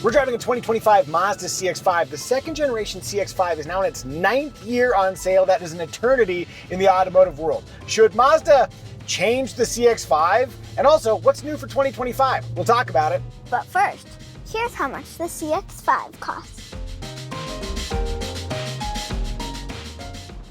We're driving a 2025 Mazda CX-5. The second generation CX-5 is now in its 9th year on sale. That is an eternity in the automotive world. Should Mazda change the CX-5? And also, what's new for 2025? We'll talk about it. But first, here's how much the CX-5 costs.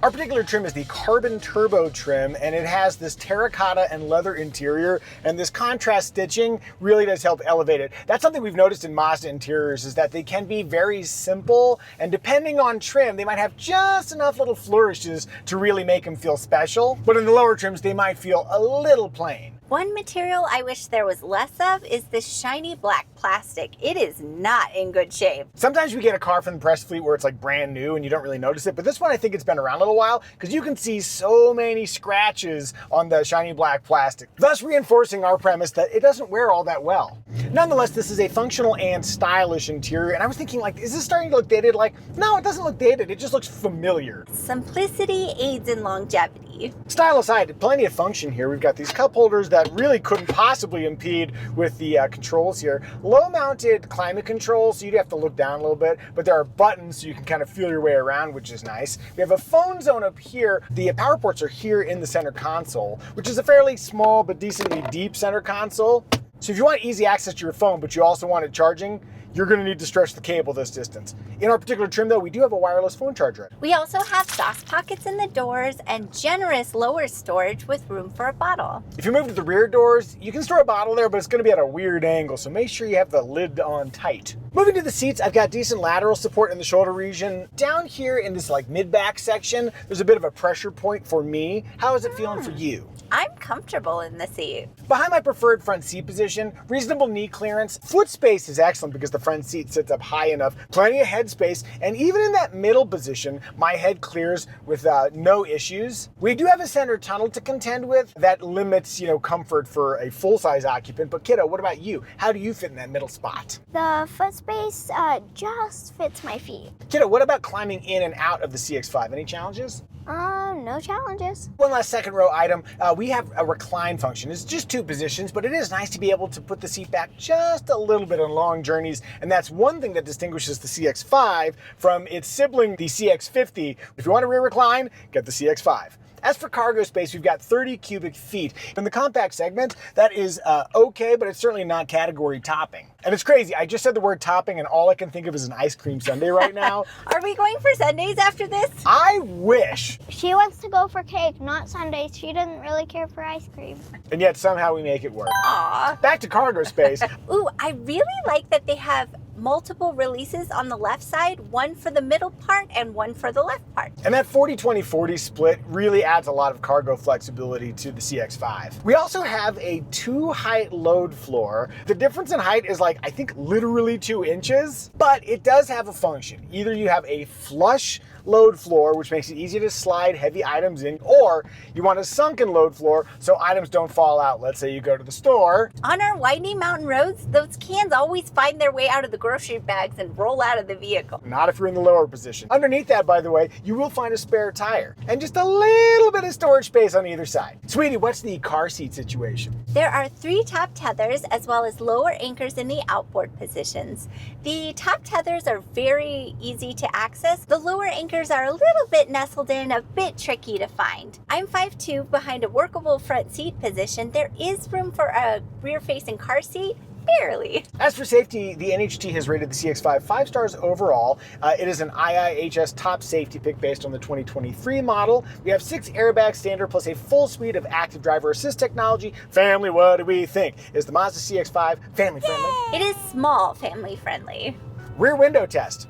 Our particular trim is the Carbon Turbo trim, and it has this terracotta and leather interior, and this contrast stitching really does help elevate it. That's something we've noticed in Mazda interiors, is that they can be very simple, and depending on trim, they might have just enough little flourishes to really make them feel special. But in the lower trims, they might feel a little plain. One material I wish there was less of is this shiny black plastic. It is not in good shape. Sometimes we get a car from the press fleet where it's like brand new and you don't really notice it, but this one I think it's been around a little while because you can see so many scratches on the shiny black plastic, thus reinforcing our premise that it doesn't wear all that well. Nonetheless, this is a functional and stylish interior, and I was thinking, like, is this starting to look dated? Like, no, it doesn't look dated, it just looks familiar. Simplicity aids in longevity. Style aside, plenty of function here. We've got these cup holders that really couldn't possibly impede with the controls here. Low-mounted climate control, so you'd have to look down a little bit, but there are buttons so you can kind of feel your way around, which is nice. We have a phone zone up here. The power ports are here in the center console, which is a fairly small but decently deep center console. So if you want easy access to your phone, but you also want it charging, you're going to need to stretch the cable this distance. In our particular trim, though, we do have a wireless phone charger. We also have sauce pockets in the doors and generous lower storage with room for a bottle. If you move to the rear doors, you can store a bottle there, but it's going to be at a weird angle, so make sure you have the lid on tight. Moving to the seats, I've got decent lateral support in the shoulder region. Down here in this like mid-back section, there's a bit of a pressure point for me. How is it feeling for you? I'm comfortable in the seat. Behind my preferred front seat position, reasonable knee clearance. Foot space is excellent because the front seat sits up high enough, plenty of head space, and even in that middle position, my head clears with no issues. We do have a center tunnel to contend with that limits, comfort for a full-size occupant, but Kiddo, what about you? How do you fit in that middle spot? The foot space just fits my feet. Kiddo, what about climbing in and out of the CX-5? Any challenges? No challenges. One last second row item, we have a recline function. It's just 2 positions, but it is nice to be able to put the seat back just a little bit on long journeys, and that's one thing that distinguishes the CX-5 from its sibling, the CX-50. If you want to rear recline, get the CX-5. As for cargo space, we've got 30 cubic feet. In the compact segment, that is okay, but it's certainly not category topping. And it's crazy, I just said the word topping and all I can think of is an ice cream sundae right now. Are we going for sundaes after this? I wish. She wants to go for cake, not sundaes. She doesn't really care for ice cream. And yet somehow we make it work. Aww. Back to cargo space. Ooh, I really like that they have multiple releases on the left side, one for the middle part and one for the left part. And that 40-20-40 split really adds a lot of cargo flexibility to the CX-5. We also have a 2-height load floor. The difference in height is like, I think literally 2 inches, but it does have a function. Either you have a flush load floor, which makes it easy to slide heavy items in, or you want a sunken load floor so items don't fall out. Let's say you go to the store. On our winding mountain roads, those cans always find their way out of the grocery bags and roll out of the vehicle. Not if you're in the lower position. Underneath that, by the way, you will find a spare tire and just a little bit of storage space on either side. Sweetie, what's the car seat situation? There are 3 top tethers as well as lower anchors in the outboard positions. The top tethers are very easy to access. The lower anchors are a little bit nestled in, a bit tricky to find. I'm 5'2", behind a workable front seat position. There is room for a rear-facing car seat. Barely. As for safety, the NHT has rated the CX-5 5 stars overall. It is an IIHS top safety pick based on the 2023 model. We have 6 airbags standard plus a full suite of active driver assist technology. Family, what do we think? Is the Mazda CX-5 family friendly? It is small family friendly. Rear window test.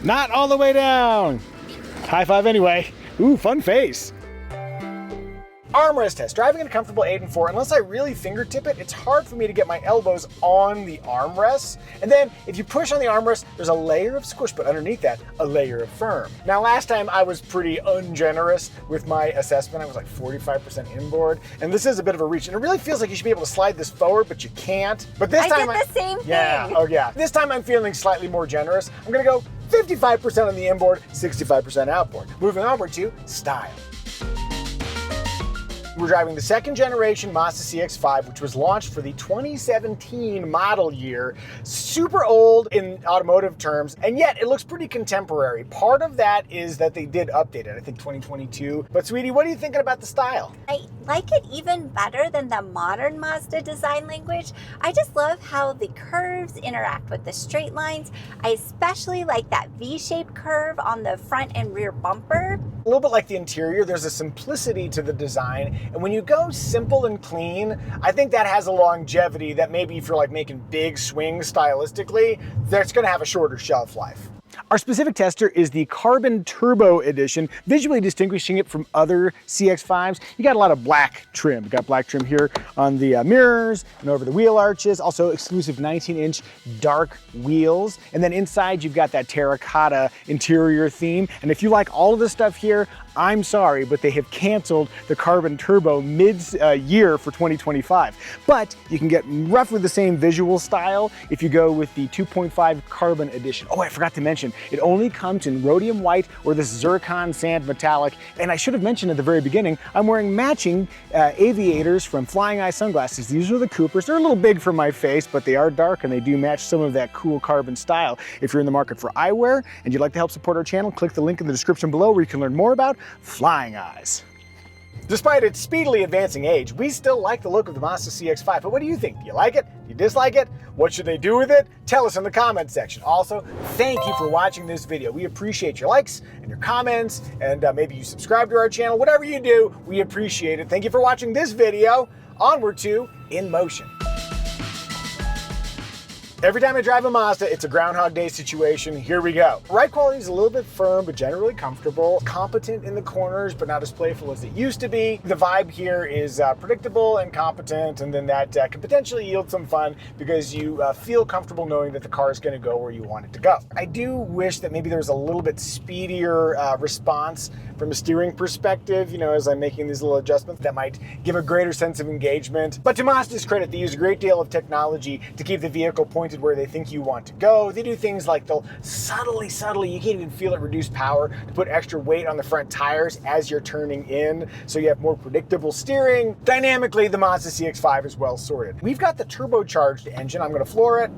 Not all the way down. High five anyway. Ooh, fun face. Armrest test. Driving in a comfortable 8 and 4, unless I really fingertip it, it's hard for me to get my elbows on the armrests. And then if you push on the armrest, there's a layer of squish, but underneath that, a layer of firm. Now, last time I was pretty ungenerous with my assessment. I was like 45% inboard, and this is a bit of a reach. And it really feels like you should be able to slide this forward, but you can't. But this time I did the same thing. Yeah, oh yeah. This time I'm feeling slightly more generous. I'm gonna go 55% on the inboard, 65% outboard. Moving onward to style. We're driving the second generation Mazda CX-5, which was launched for the 2017 model year. Super old in automotive terms, and yet it looks pretty contemporary. Part of that is that they did update it, I think 2022. But sweetie, what are you thinking about the style? I like it even better than the modern Mazda design language. I just love how the curves interact with the straight lines. I especially like that V-shaped curve on the front and rear bumper. A little bit like the interior, there's a simplicity to the design, and when you go simple and clean, I think that has a longevity that maybe if you're like making big swings stylistically, that's gonna have a shorter shelf life. Our specific tester is the Carbon Turbo edition, visually distinguishing it from other CX-5s. You got a lot of black trim. You got black trim here on the mirrors and over the wheel arches, also exclusive 19-inch dark wheels. And then inside you've got that terracotta interior theme. And if you like all of this stuff here, I'm sorry, but they have canceled the Carbon Turbo mid-year for 2025. But you can get roughly the same visual style if you go with the 2.5 Carbon edition. Oh, I forgot to mention, it only comes in rhodium white or this zircon sand metallic. And I should have mentioned at the very beginning, I'm wearing matching aviators from Flying Eye sunglasses. These are the Coopers. They're a little big for my face, but they are dark and they do match some of that cool carbon style. If you're in the market for eyewear and you'd like to help support our channel, click the link in the description below where you can learn more about Flying Eyes. Despite its speedily advancing age, we still like the look of the Mazda CX-5. But what do you think? Do you like it? Do you dislike it? What should they do with it? Tell us in the comments section. Also, thank you for watching this video. We appreciate your likes and your comments, and maybe you subscribe to our channel. Whatever you do, we appreciate it. Thank you for watching this video. Onward to In Motion. Every time I drive a Mazda, it's a Groundhog Day situation. Here we go. Ride quality is a little bit firm, but generally comfortable. Competent in the corners, but not as playful as it used to be. The vibe here is predictable and competent, and then that can potentially yield some fun because you feel comfortable knowing that the car is going to go where you want it to go. I do wish that maybe there was a little bit speedier response from a steering perspective, you know, as I'm making these little adjustments that might give a greater sense of engagement. But to Mazda's credit, they use a great deal of technology to keep the vehicle pointed where they think you want to go. They do things like they'll subtly, you can't even feel it, reduce power to put extra weight on the front tires as you're turning in, so you have more predictable steering. Dynamically, the Mazda CX-5 is well sorted. We've got the turbocharged engine. I'm gonna floor it.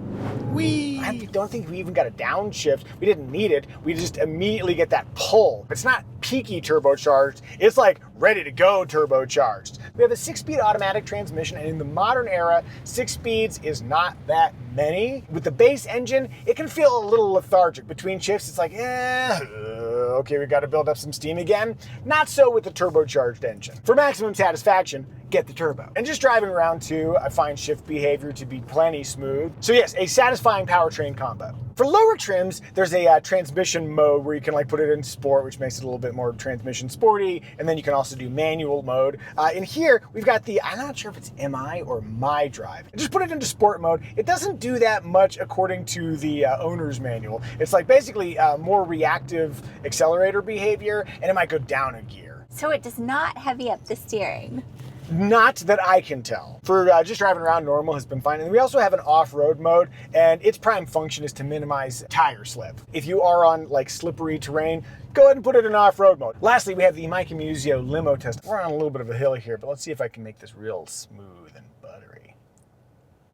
I don't think we even got a downshift. We didn't need it. We just immediately get that pull. It's not peaky turbocharged. It's like ready to go turbocharged. We have a 6-speed automatic transmission, and in the modern era, 6 speeds is not that many. With the base engine, it can feel a little lethargic. Between shifts, it's like, okay, we got to build up some steam again. Not so with the turbocharged engine. For maximum satisfaction, get the turbo. And just driving around too, I find shift behavior to be plenty smooth. So yes, a satisfying powertrain combo. For lower trims, there's a transmission mode where you can like put it in sport, which makes it a little bit more transmission sporty, and then you can also do manual mode. In here, we've got the, I'm not sure if it's MI or My Drive. Just put it into sport mode. It doesn't do that much according to the owner's manual. It's like basically more reactive accelerator behavior, and it might go down a gear. So it does not heavy up the steering. Not that I can tell. For just driving around normal has been fine. And we also have an off-road mode, and its prime function is to minimize tire slip. If you are on like slippery terrain, go ahead and put it in off-road mode. Lastly, we have the Micah Muzio limo test. We're on a little bit of a hill here, but let's see if I can make this real smooth and buttery.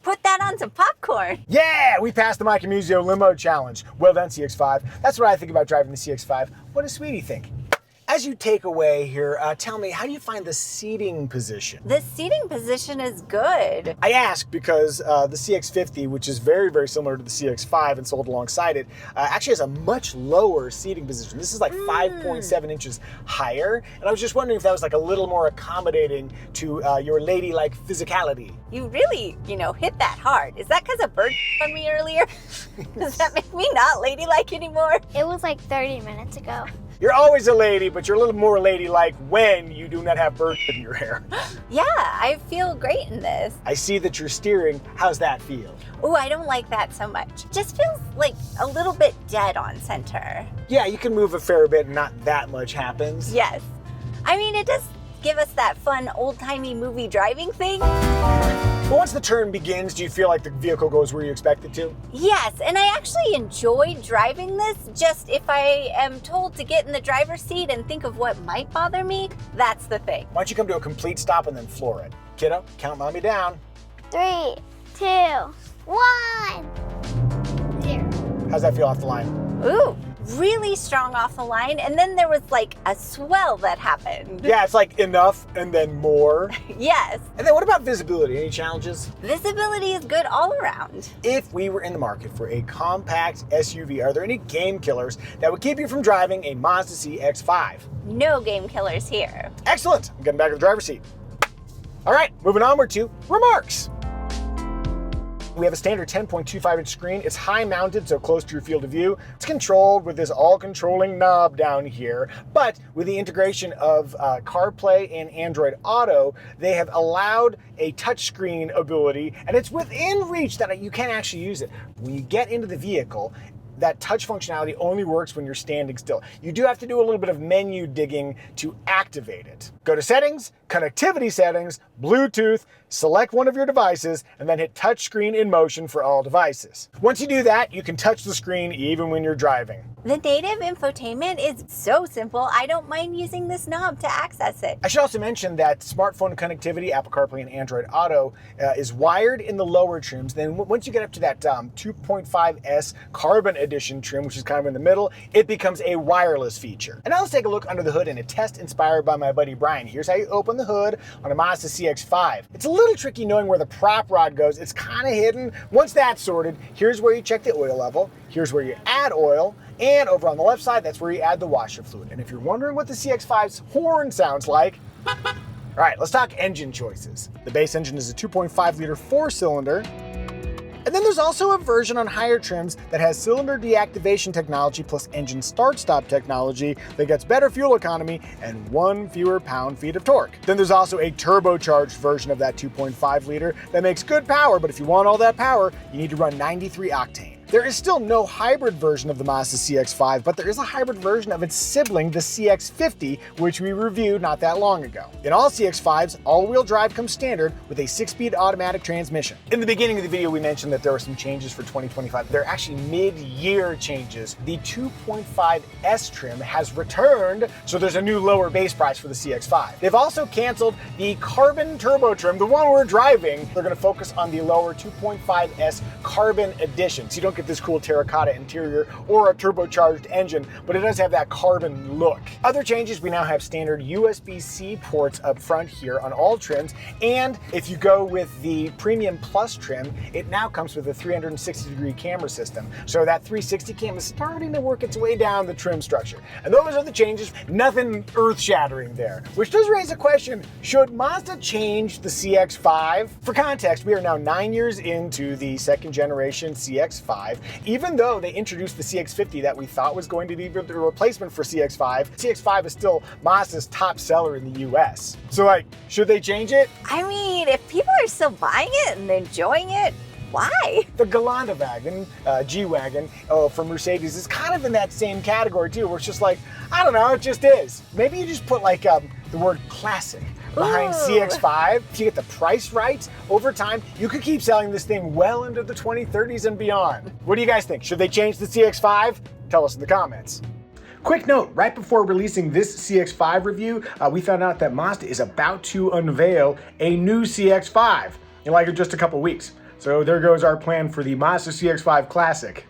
Put that on some popcorn. Yeah, we passed the Micah Muzio limo challenge. Well done, CX-5. That's what I think about driving the CX-5. What does Sweetie think? As you take away here, tell me, how do you find the seating position? The seating position is good. I ask because the CX-50, which is very, very similar to the CX-5 and sold alongside it, actually has a much lower seating position. This is like 5.7 inches higher. And I was just wondering if that was like a little more accommodating to your ladylike physicality. You really, hit that hard. Is that because a bird on me earlier? Does that make me not ladylike anymore? It was like 30 minutes ago. You're always a lady, but you're a little more ladylike when you do not have birds in your hair. Yeah, I feel great in this. I see that you're steering. How's that feel? Oh, I don't like that so much. Just feels like a little bit dead on center. Yeah, you can move a fair bit and not that much happens. Yes. I mean, it does give us that fun old-timey movie driving thing. But once the turn begins, do you feel like the vehicle goes where you expect it to? Yes, and I actually enjoy driving this. Just if I am told to get in the driver's seat and think of what might bother me, that's the thing. Why don't you come to a complete stop and then floor it? Kiddo, count mommy down. 3, 2, 1. 0. How's that feel off the line? Ooh, really strong off the line. And then there was like a swell that happened. Yeah, it's like enough and then more. Yes. And then what about visibility? Any challenges? Visibility is good all around. If we were in the market for a compact SUV, are there any game killers that would keep you from driving a Mazda CX-5? No game killers here. Excellent. I'm getting back to the driver's seat. All right, moving onward to remarks. We have a standard 10.25-inch screen. It's high mounted, so close to your field of view. It's controlled with this all-controlling knob down here, but with the integration of CarPlay and Android Auto, they have allowed a touchscreen ability, and it's within reach that you can actually use it. When you get into the vehicle, that touch functionality only works when you're standing still. You do have to do a little bit of menu digging to activate it. Go to Settings, Connectivity Settings, Bluetooth, select one of your devices, and then hit Touchscreen in Motion for all devices. Once you do that, you can touch the screen even when you're driving. The native infotainment is so simple, I don't mind using this knob to access it. I should also mention that smartphone connectivity, Apple CarPlay and Android Auto, is wired in the lower trims. Then once you get up to that 2.5S Carbon Edition trim, which is kind of in the middle, it becomes a wireless feature. And now let's take a look under the hood in a test inspired by my buddy Brian. Here's how you open the hood on a Mazda CX-5. It's a little tricky knowing where the prop rod goes. It's kind of hidden. Once that's sorted, here's where you check the oil level. Here's where you add oil. And over on the left side, that's where you add the washer fluid. And if you're wondering what the CX-5's horn sounds like, all right, let's talk engine choices. The base engine is a 2.5-liter 4-cylinder. And then there's also a version on higher trims that has cylinder deactivation technology plus engine start-stop technology that gets better fuel economy and 1 fewer pound-feet of torque. Then there's also a turbocharged version of that 2.5-liter that makes good power, but if you want all that power, you need to run 93 octane. There is still no hybrid version of the Mazda CX-5, but there is a hybrid version of its sibling, the CX-50, which we reviewed not that long ago. In all CX-5s, all-wheel drive comes standard with a 6-speed automatic transmission. In the beginning of the video, we mentioned that there were some changes for 2025. They're actually mid-year changes. The 2.5S trim has returned, so there's a new lower base price for the CX-5. They've also canceled the Carbon Turbo trim, the one we're driving. They're going to focus on the lower 2.5S Carbon Edition. So you don't get this cool terracotta interior or a turbocharged engine, but it does have that carbon look. Other changes, we now have standard USB-C ports up front here on all trims, and if you go with the Premium Plus trim, it now comes with a 360-degree camera system. So that 360 cam is starting to work its way down the trim structure. And those are the changes, nothing earth-shattering there. Which does raise a question, should Mazda change the CX-5? For context, we are now 9 years into the second generation CX-5. Even though they introduced the CX-50 that we thought was going to be the replacement for CX-5, CX-5 is still Mazda's top seller in the US. So like, should they change it? I mean, if people are still buying it and enjoying it, why? The Geländewagen, G-Wagon from Mercedes is kind of in that same category too, where it's just like, I don't know, it just is. Maybe you just put like the word classic behind CX-5. If you get the price right, over time, you could keep selling this thing well into the 2030s and beyond. What do you guys think? Should they change the CX-5? Tell us in the comments. Quick note, right before releasing this CX-5 review, we found out that Mazda is about to unveil a new CX-5 in like just a couple weeks. So there goes our plan for the Mazda CX-5 Classic.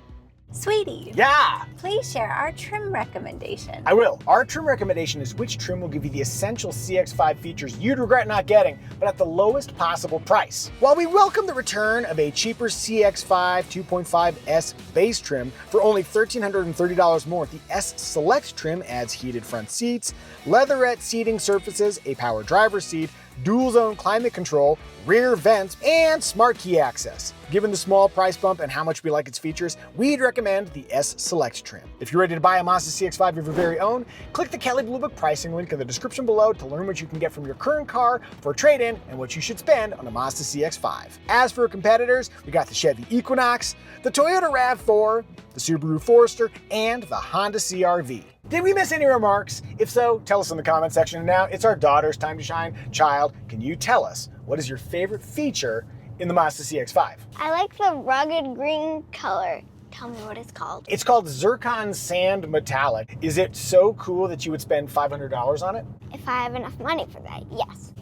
Sweetie. Yeah! Please share our trim recommendation. I will. Our trim recommendation is which trim will give you the essential CX-5 features you'd regret not getting, but at the lowest possible price. While we welcome the return of a cheaper CX-5 2.5S base trim for only $1,330 more, the S Select trim adds heated front seats, leatherette seating surfaces, a power driver's seat, dual zone climate control, rear vents, and smart key access. Given the small price bump and how much we like its features, we'd recommend the S Select trim. If you're ready to buy a Mazda CX-5 of your very own, click the Kelley Blue Book pricing link in the description below to learn what you can get from your current car for a trade-in and what you should spend on a Mazda CX-5. As for competitors, we got the Chevy Equinox, the Toyota RAV4, the Subaru Forester, and the Honda CR-V. Did we miss any remarks? If so, tell us in the comment section. And now it's our daughter's time to shine. Child, can you tell us what is your favorite feature in the Mazda CX-5? I like the rugged green color. Tell me what it's called. It's called Zircon Sand Metallic. Is it so cool that you would spend $500 on it? If I have enough money for that, yes.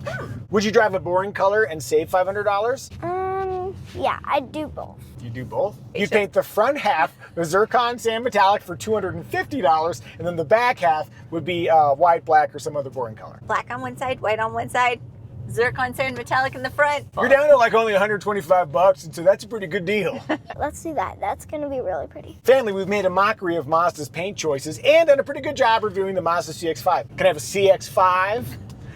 Would you drive a boring color and save $500? Yeah, I'd do both. You do both? You paint the front half the Zircon Sand Metallic for $250, and then the back half would be white, black, or some other boring color. Black on one side, white on one side, zircon sand metallic in the front. You're down to like only $125, and so that's a pretty good deal. Let's do that. That's gonna be really pretty. Family, we've made a mockery of Mazda's paint choices and done a pretty good job reviewing the Mazda CX-5. Can I have a CX-5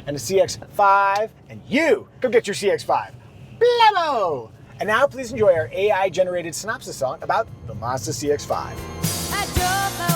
and a CX-5, and you go get your CX-5. Blammo! And now please enjoy our AI-generated synopsis song about the Mazda CX-5. I drove